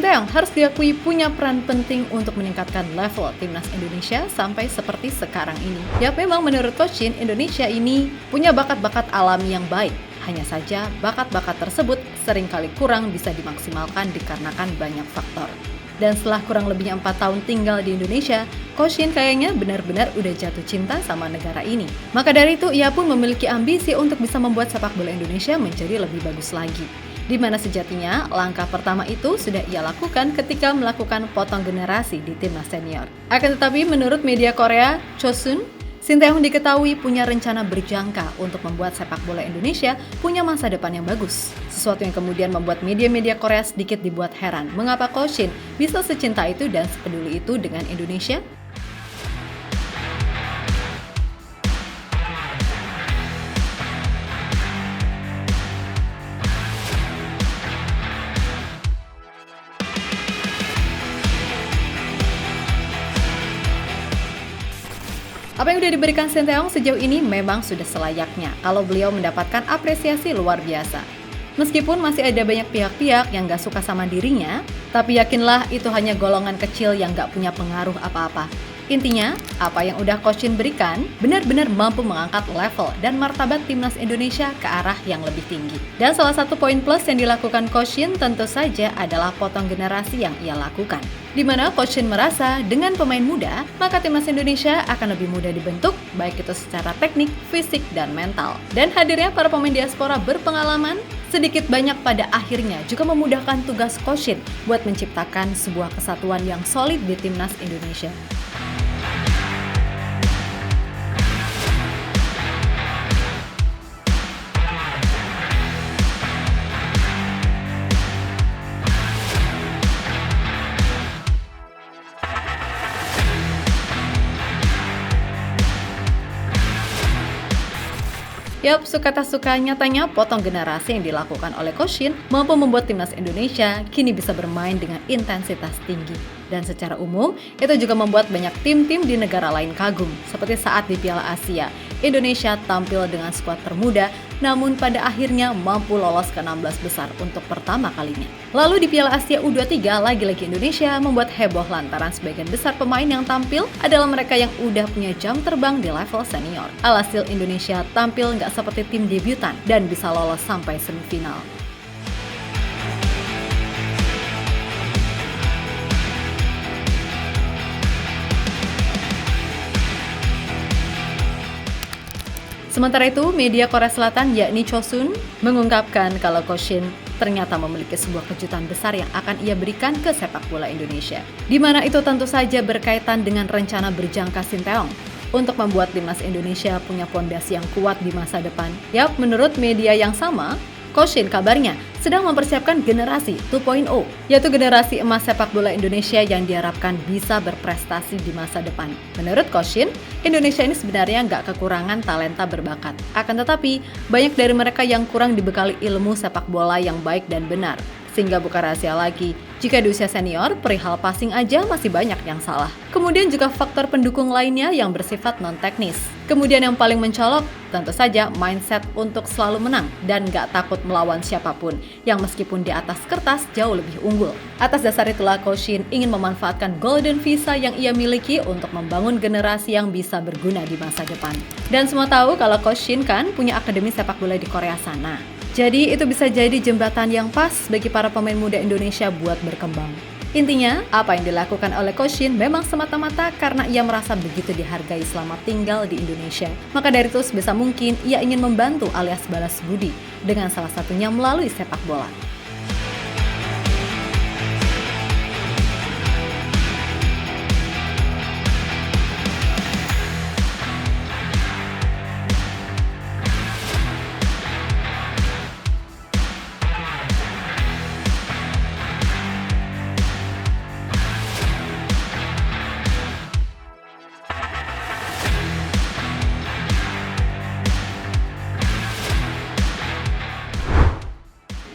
Sinteyong harus diakui punya peran penting untuk meningkatkan level timnas Indonesia sampai seperti sekarang ini. Ya memang menurut Coach Shin, Indonesia ini punya bakat-bakat alami yang baik. Hanya saja bakat-bakat tersebut seringkali kurang bisa dimaksimalkan dikarenakan banyak faktor. Dan setelah kurang lebihnya 4 tahun tinggal di Indonesia, Coach Shin kayaknya benar-benar udah jatuh cinta sama negara ini. Maka dari itu ia pun memiliki ambisi untuk bisa membuat sepak bola Indonesia menjadi lebih bagus lagi. Di mana sejatinya langkah pertama itu sudah ia lakukan ketika melakukan potong generasi di timnas senior. Akan tetapi menurut media Korea, Chosun, Sinteyong diketahui punya rencana berjangka untuk membuat sepak bola Indonesia punya masa depan yang bagus. Sesuatu yang kemudian membuat media-media Korea sedikit dibuat heran mengapa Coach Shin bisa secinta itu dan sepeduli itu dengan Indonesia. Apa yang sudah diberikan Sinteyong sejauh ini memang sudah selayaknya kalau beliau mendapatkan apresiasi luar biasa. Meskipun masih ada banyak pihak-pihak yang gak suka sama dirinya, tapi yakinlah itu hanya golongan kecil yang gak punya pengaruh apa-apa. Intinya, apa yang udah Coach Shin berikan benar-benar mampu mengangkat level dan martabat timnas Indonesia ke arah yang lebih tinggi. Dan salah satu poin plus yang dilakukan Coach Shin tentu saja adalah potong generasi yang ia lakukan. Di mana Coach Shin merasa dengan pemain muda, maka timnas Indonesia akan lebih mudah dibentuk, baik itu secara teknik, fisik, dan mental. Dan hadirnya para pemain diaspora berpengalaman, sedikit banyak pada akhirnya juga memudahkan tugas Coach Shin buat menciptakan sebuah kesatuan yang solid di timnas Indonesia. Yap, suka tak suka nyatanya potong generasi yang dilakukan oleh Coach Shin mampu membuat timnas Indonesia kini bisa bermain dengan intensitas tinggi. Dan secara umum, itu juga membuat banyak tim-tim di negara lain kagum. Seperti saat di Piala Asia, Indonesia tampil dengan skuad termuda, namun pada akhirnya mampu lolos ke 16 besar untuk pertama kalinya. Lalu di Piala Asia U23, lagi-lagi Indonesia membuat heboh lantaran sebagian besar pemain yang tampil adalah mereka yang udah punya jam terbang di level senior. Alhasil Indonesia tampil nggak seperti tim debutan dan bisa lolos sampai semifinal. Sementara itu, media Korea Selatan yakni Chosun mengungkapkan kalau Coach Shin ternyata memiliki sebuah kejutan besar yang akan ia berikan ke sepak bola Indonesia. Di mana itu tentu saja berkaitan dengan rencana berjangka Sinteyong untuk membuat timnas Indonesia punya fondasi yang kuat di masa depan. Yap, menurut media yang sama, Coach Shin kabarnya sedang mempersiapkan generasi 2.0, yaitu generasi emas sepak bola Indonesia yang diharapkan bisa berprestasi di masa depan. Menurut Coach Shin, Indonesia ini sebenarnya nggak kekurangan talenta berbakat. Akan tetapi, banyak dari mereka yang kurang dibekali ilmu sepak bola yang baik dan benar. Sehingga bukan rahasia lagi, jika di usia senior, perihal passing aja masih banyak yang salah. Kemudian juga faktor pendukung lainnya yang bersifat non-teknis. Kemudian yang paling mencolok, tentu saja mindset untuk selalu menang dan gak takut melawan siapapun, yang meskipun di atas kertas jauh lebih unggul. Atas dasar itulah Coach Shin ingin memanfaatkan golden visa yang ia miliki untuk membangun generasi yang bisa berguna di masa depan. Dan semua tahu kalau Coach Shin kan punya akademi sepak bola di Korea sana. Jadi itu bisa jadi jembatan yang pas bagi para pemain muda Indonesia buat berkembang. Intinya, apa yang dilakukan oleh Coach Shin memang semata-mata karena ia merasa begitu dihargai selama tinggal di Indonesia. Maka dari itu sebisa mungkin ia ingin membantu alias balas budi dengan salah satunya melalui sepak bola.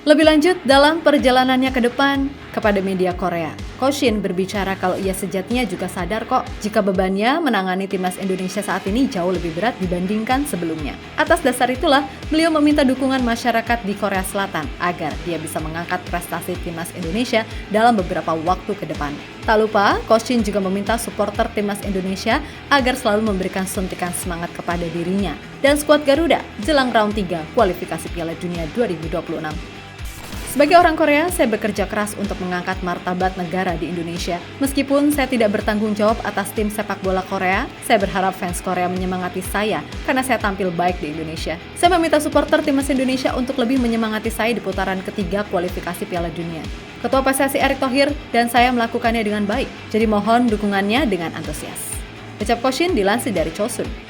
Lebih lanjut dalam perjalanannya ke depan kepada media Korea, Koshin berbicara kalau ia sejatinya juga sadar kok jika bebannya menangani timnas Indonesia saat ini jauh lebih berat dibandingkan sebelumnya. Atas dasar itulah, beliau meminta dukungan masyarakat di Korea Selatan agar dia bisa mengangkat prestasi timnas Indonesia dalam beberapa waktu ke depan. Tak lupa, Koshin juga meminta supporter timnas Indonesia agar selalu memberikan suntikan semangat kepada dirinya dan skuad Garuda jelang round 3 kualifikasi Piala Dunia 2026. Sebagai orang Korea, saya bekerja keras untuk mengangkat martabat negara di Indonesia. Meskipun saya tidak bertanggung jawab atas tim sepak bola Korea, saya berharap fans Korea menyemangati saya karena saya tampil baik di Indonesia. Saya meminta supporter timnas Indonesia untuk lebih menyemangati saya di putaran ketiga kualifikasi Piala Dunia. Ketua PSSI Erick Thohir dan saya melakukannya dengan baik, jadi mohon dukungannya dengan antusias. Ucap Koshin dilansir dari Chosun.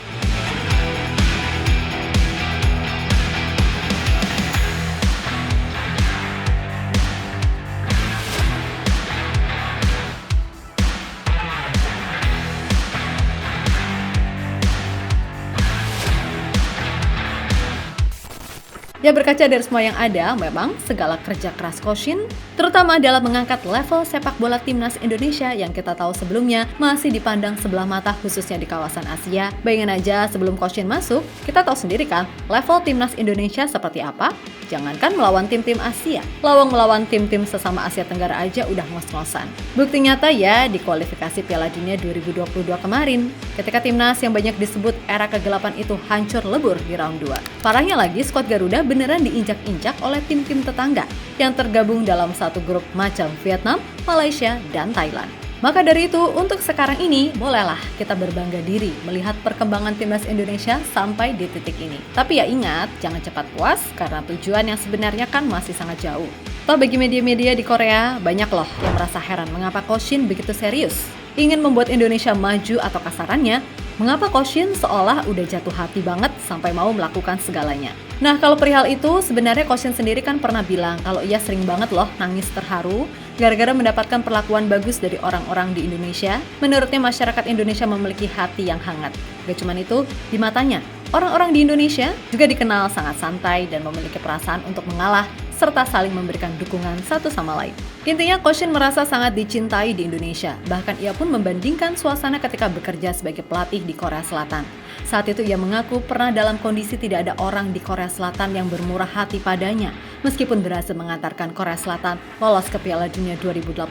Ya, berkaca dari semua yang ada, memang segala kerja keras Koshin, terutama dalam mengangkat level sepak bola timnas Indonesia yang kita tahu sebelumnya masih dipandang sebelah mata khususnya di kawasan Asia. Bayangin aja sebelum Koshin masuk, kita tahu sendiri kan level timnas Indonesia seperti apa? Jangankan melawan tim-tim Asia, lawang melawan tim-tim sesama Asia Tenggara aja udah ngos-ngosan. Bukti nyata ya di kualifikasi Piala Dunia 2022 kemarin, ketika timnas yang banyak disebut era kegelapan itu hancur lebur di round 2. Parahnya lagi, skuad Garuda beneran diinjak-injak oleh tim-tim tetangga yang tergabung dalam satu grup macam Vietnam, Malaysia, dan Thailand. Maka dari itu, untuk sekarang ini, bolehlah kita berbangga diri melihat perkembangan timnas Indonesia sampai di titik ini. Tapi ya ingat, jangan cepat puas karena tujuan yang sebenarnya kan masih sangat jauh. Toh bagi media-media di Korea, banyak loh yang merasa heran mengapa Koshin begitu serius ingin membuat Indonesia maju atau kasarannya, mengapa Koshin seolah udah jatuh hati banget sampai mau melakukan segalanya. Nah, kalau perihal itu, sebenarnya Koshin sendiri kan pernah bilang kalau ia sering banget loh nangis terharu gara-gara mendapatkan perlakuan bagus dari orang-orang di Indonesia. Menurutnya masyarakat Indonesia memiliki hati yang hangat. Gak cuman itu, di matanya, orang-orang di Indonesia juga dikenal sangat santai dan memiliki perasaan untuk mengalah serta saling memberikan dukungan satu sama lain. Intinya, Koshin merasa sangat dicintai di Indonesia. Bahkan ia pun membandingkan suasana ketika bekerja sebagai pelatih di Korea Selatan. Saat itu ia mengaku pernah dalam kondisi tidak ada orang di Korea Selatan yang bermurah hati padanya, meskipun berhasil mengantarkan Korea Selatan lolos ke Piala Dunia 2018.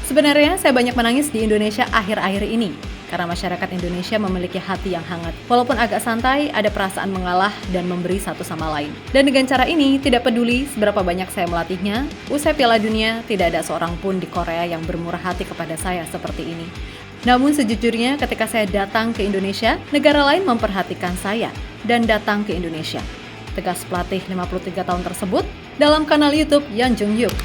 Sebenarnya saya banyak menangis di Indonesia akhir-akhir ini, karena masyarakat Indonesia memiliki hati yang hangat. Walaupun agak santai, ada perasaan mengalah dan memberi satu sama lain. Dan dengan cara ini, tidak peduli seberapa banyak saya melatihnya, usai Piala Dunia, tidak ada seorang pun di Korea yang bermurah hati kepada saya seperti ini. Namun sejujurnya ketika saya datang ke Indonesia, negara lain memperhatikan saya dan datang ke Indonesia. Tegas pelatih 53 tahun tersebut dalam kanal YouTube Yeon Jung-yuk.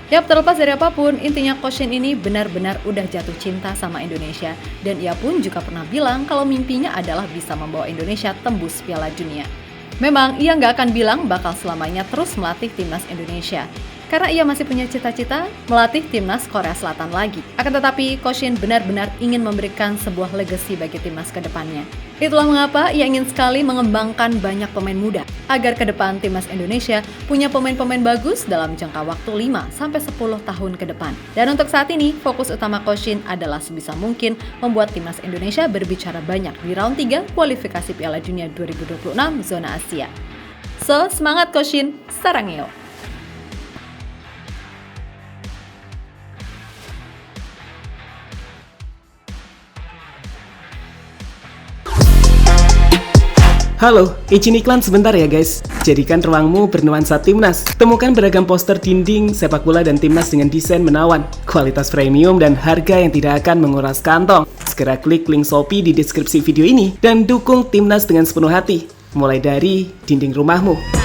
Yap, terlepas dari apapun, intinya Koshin ini benar-benar udah jatuh cinta sama Indonesia. Dan ia pun juga pernah bilang kalau mimpinya adalah bisa membawa Indonesia tembus Piala Dunia. Memang ia nggak akan bilang bakal selamanya terus melatih timnas Indonesia, karena ia masih punya cita-cita melatih timnas Korea Selatan lagi. Akan tetapi, Koshin benar-benar ingin memberikan sebuah legacy bagi timnas ke depannya. Itulah mengapa ia ingin sekali mengembangkan banyak pemain muda, agar ke depan timnas Indonesia punya pemain-pemain bagus dalam jangka waktu 5-10 tahun ke depan. Dan untuk saat ini, fokus utama Koshin adalah sebisa mungkin membuat timnas Indonesia berbicara banyak di round 3 kualifikasi Piala Dunia 2026 zona Asia. So, semangat Koshin, sarangeo! Halo, izin iklan sebentar ya guys. Jadikan ruangmu bernuansa timnas. Temukan beragam poster dinding, sepak bola dan timnas dengan desain menawan, kualitas premium dan harga yang tidak akan menguras kantong. Segera klik link Shopee di deskripsi video ini dan dukung timnas dengan sepenuh hati. Mulai dari dinding rumahmu.